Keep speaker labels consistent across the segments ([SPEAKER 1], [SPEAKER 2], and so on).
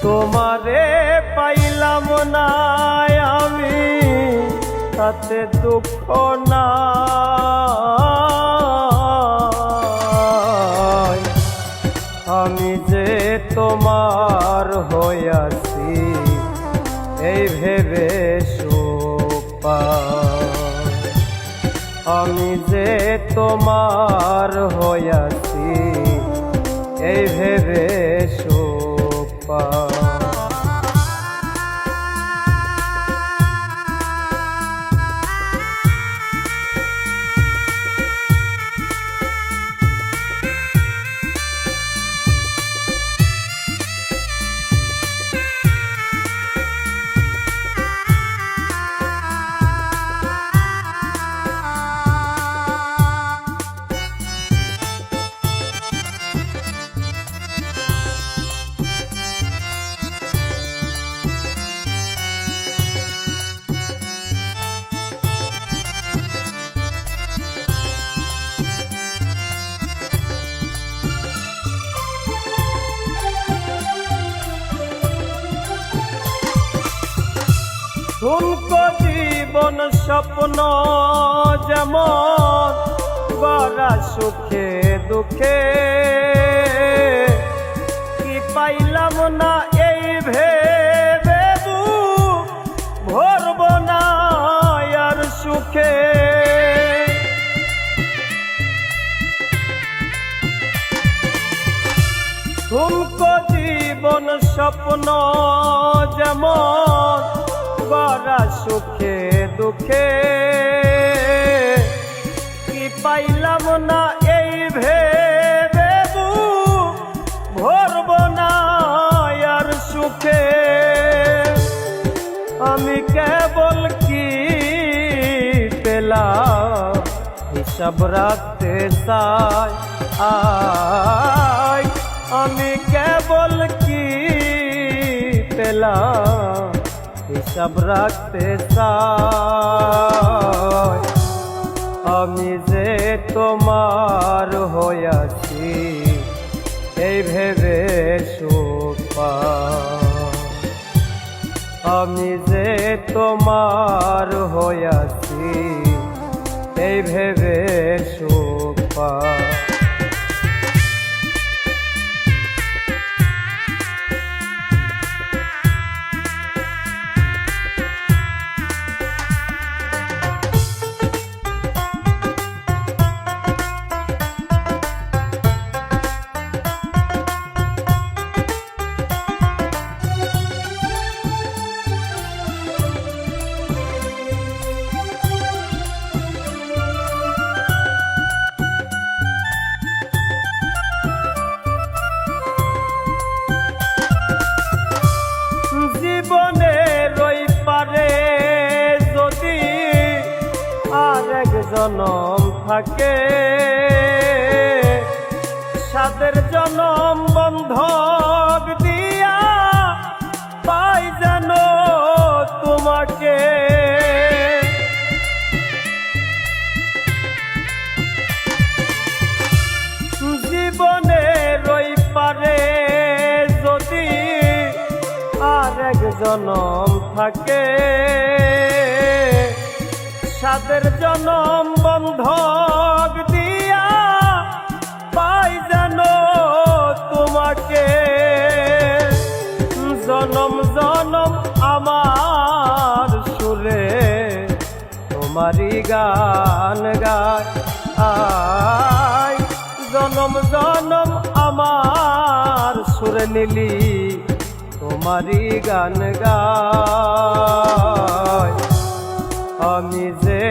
[SPEAKER 1] তোমারে পাইলাম না আমি, তাতে দুঃখ নাই। আমি যে তোমার হইয়াছি এই ভেবে সুখ পাই। আমি যে তোমার হইয়াছি এই ভেবে সুখ পাই। ঠুনকো জীবন স্বপ্ন যেমন গড়া সুখে দুঃখে, কি পাইলাম না এই ভেবে ভরব না আর সুখে। ঠুনকো জীবন স্বপ্ন যেমন গড়া সুখে দুঃখে, কি পাইলাম না এই ভেবে ভরব না আর সুখে। আমি কেবল কি পেলাম হিসাব রাখতে চাই, আমি কেবল কি পেলাম হিসাব রাখতে চাই। আমি যে তোমার হইয়াছি এই ভেবে সুখ পাই। আমি যে তোমার হইয়াছি এই ভেবে সুখ পাই। জীবনের ওই পারে যদি আরেক জনম থাকে, সাদের জনম বন্ধক দিয়া পাই যেন তোমাকে। জীবনের ওই পারে যদি আরেক জনম থাকে, সাদের জনম বন্ধক দিয়া পাই যেন তোমাকে। জনম জনম আমার সুরে তোমারই গান গায়, জনম জনম আমার সুরে নীলি তোমারই গান গায়। আমি যে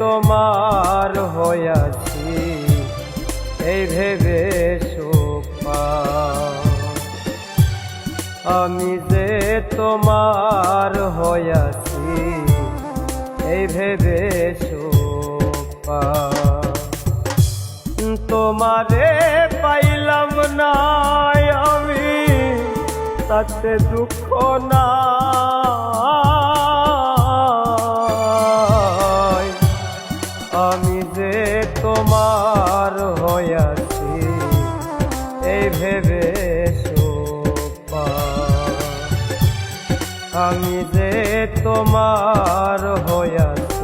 [SPEAKER 1] তোমার হইয়াছি এই ভেবে সুখ পাই। আমি যে তোমার হইয়াছি এই ভেবে সুখ পাই। তোমারে পাইলাম না আমি, তাতে দুঃখ নাই। আমি যে তোমার হইয়াছি এই ভেবে সুখ পাই। আমি যে তোমার হইয়াছি